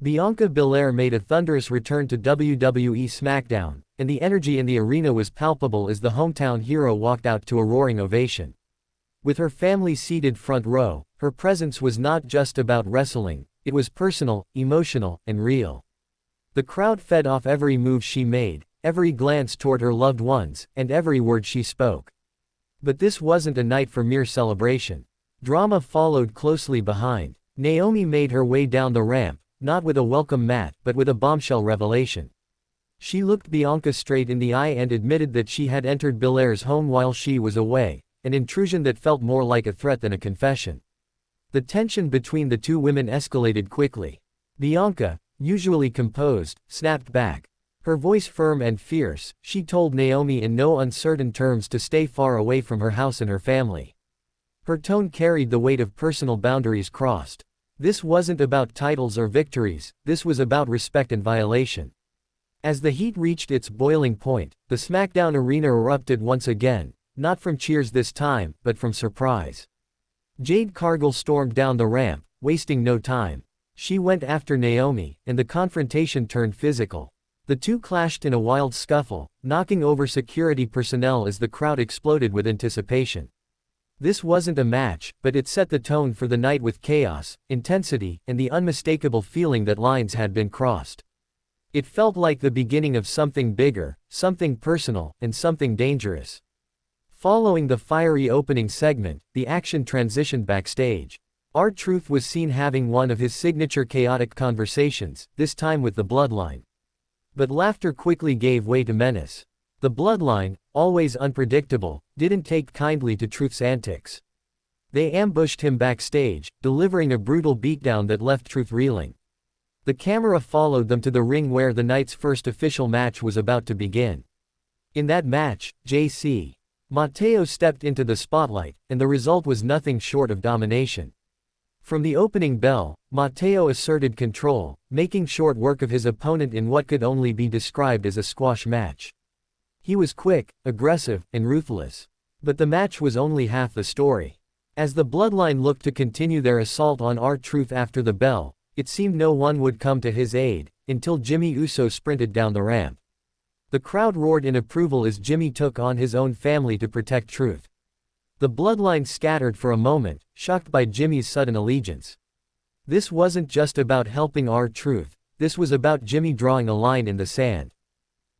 Bianca Belair made a thunderous return to WWE SmackDown, and the energy in the arena was palpable as the hometown hero walked out to a roaring ovation. With her family seated front row, her presence was not just about wrestling, it was personal, emotional, and real. The crowd fed off every move she made, every glance toward her loved ones, and every word she spoke. But this wasn't a night for mere celebration. Drama followed closely behind. Naomi made her way down the ramp, not with a welcome mat, but with a bombshell revelation. She looked Bianca straight in the eye and admitted that she had entered Belair's home while she was away, an intrusion that felt more like a threat than a confession. The tension between the two women escalated quickly. Bianca, usually composed, snapped back. Her voice firm and fierce, she told Naomi in no uncertain terms to stay far away from her house and her family. Her tone carried the weight of personal boundaries crossed. This wasn't about titles or victories, this was about respect and violation. As the heat reached its boiling point, the SmackDown arena erupted once again, not from cheers this time, but from surprise. Jade Cargill stormed down the ramp, wasting no time. She went after Naomi, and the confrontation turned physical. The two clashed in a wild scuffle, knocking over security personnel as the crowd exploded with anticipation. This wasn't a match, but it set the tone for the night with chaos, intensity, and the unmistakable feeling that lines had been crossed. It felt like the beginning of something bigger, something personal, and something dangerous. Following the fiery opening segment, the action transitioned backstage. R-Truth was seen having one of his signature chaotic conversations, this time with the Bloodline. But laughter quickly gave way to menace. The Bloodline, always unpredictable, didn't take kindly to Truth's antics. They ambushed him backstage, delivering a brutal beatdown that left Truth reeling. The camera followed them to the ring where the night's first official match was about to begin. In that match, J.C. Matteo stepped into the spotlight, and the result was nothing short of domination. From the opening bell, Matteo asserted control, making short work of his opponent in what could only be described as a squash match. He was quick, aggressive, and ruthless. But the match was only half the story. As the Bloodline looked to continue their assault on R-Truth after the bell, it seemed no one would come to his aid, until Jimmy Uso sprinted down the ramp. The crowd roared in approval as Jimmy took on his own family to protect Truth. The Bloodline scattered for a moment, shocked by Jimmy's sudden allegiance. This wasn't just about helping R-Truth, this was about Jimmy drawing a line in the sand.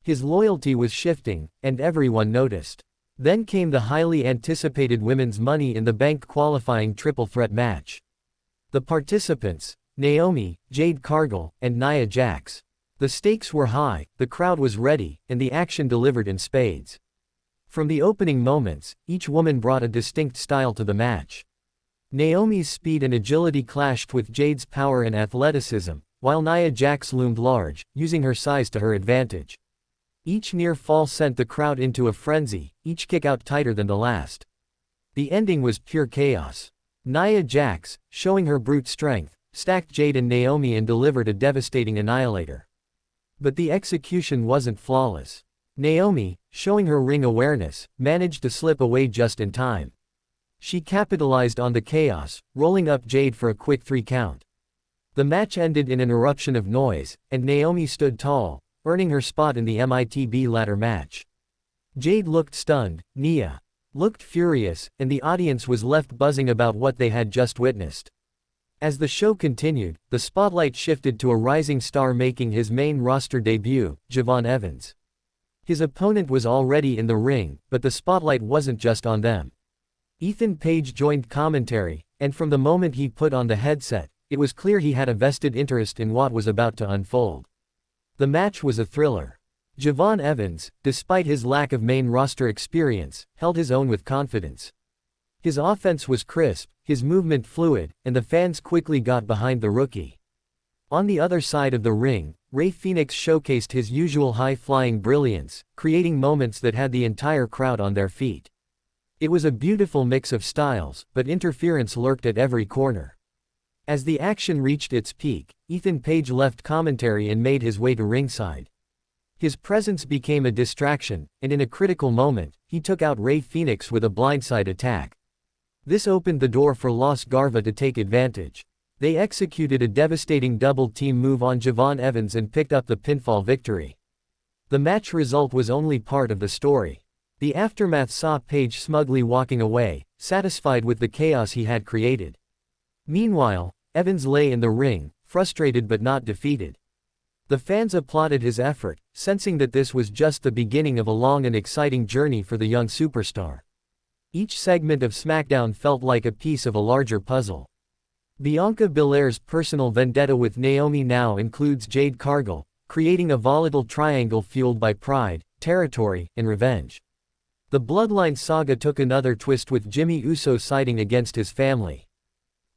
His loyalty was shifting, and everyone noticed. Then came the highly anticipated Women's Money in the Bank qualifying triple threat match. The participants, Naomi, Jade Cargill, and Nia Jax. The stakes were high, the crowd was ready, and the action delivered in spades. From the opening moments, each woman brought a distinct style to the match. Naomi's speed and agility clashed with Jade's power and athleticism, while Nia Jax loomed large, using her size to her advantage. Each near fall sent the crowd into a frenzy, each kick out tighter than the last. The ending was pure chaos. Nia Jax, showing her brute strength, stacked Jade and Naomi and delivered a devastating annihilator. But the execution wasn't flawless. Naomi, showing her ring awareness, managed to slip away just in time. She capitalized on the chaos, rolling up Jade for a quick 3 count. The match ended in an eruption of noise, and Naomi stood tall, earning her spot in the MITB ladder match. Jade looked stunned, Nia looked furious, and the audience was left buzzing about what they had just witnessed. As the show continued, the spotlight shifted to a rising star making his main roster debut, Javon Evans. His opponent was already in the ring, but the spotlight wasn't just on them. Ethan Page joined commentary, and from the moment he put on the headset, it was clear he had a vested interest in what was about to unfold. The match was a thriller. Javon Evans, despite his lack of main roster experience, held his own with confidence. His offense was crisp, his movement fluid, and the fans quickly got behind the rookie. On the other side of the ring, Rey Fenix showcased his usual high-flying brilliance, creating moments that had the entire crowd on their feet. It was a beautiful mix of styles, but interference lurked at every corner. As the action reached its peak, Ethan Page left commentary and made his way to ringside. His presence became a distraction, and in a critical moment, he took out Rey Fenix with a blindside attack. This opened the door for Los Garva to take advantage. They executed a devastating double-team move on Javon Evans and picked up the pinfall victory. The match result was only part of the story. The aftermath saw Page smugly walking away, satisfied with the chaos he had created. Meanwhile, Evans lay in the ring, frustrated but not defeated. The fans applauded his effort, sensing that this was just the beginning of a long and exciting journey for the young superstar. Each segment of SmackDown felt like a piece of a larger puzzle. Bianca Belair's personal vendetta with Naomi now includes Jade Cargill, creating a volatile triangle fueled by pride, territory, and revenge. The Bloodline saga took another twist with Jimmy Uso siding against his family.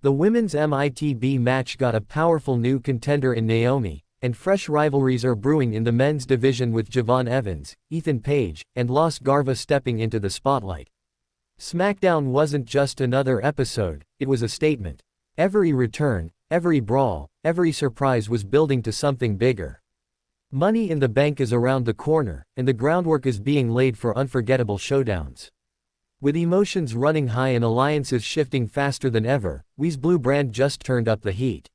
The women's MITB match got a powerful new contender in Naomi, and fresh rivalries are brewing in the men's division with Javon Evans, Ethan Page, and Los Garva stepping into the spotlight. SmackDown wasn't just another episode, it was a statement. Every return, every brawl, every surprise was building to something bigger. Money in the Bank is around the corner, and the groundwork is being laid for unforgettable showdowns. With emotions running high and alliances shifting faster than ever, WE's Blue brand just turned up the heat.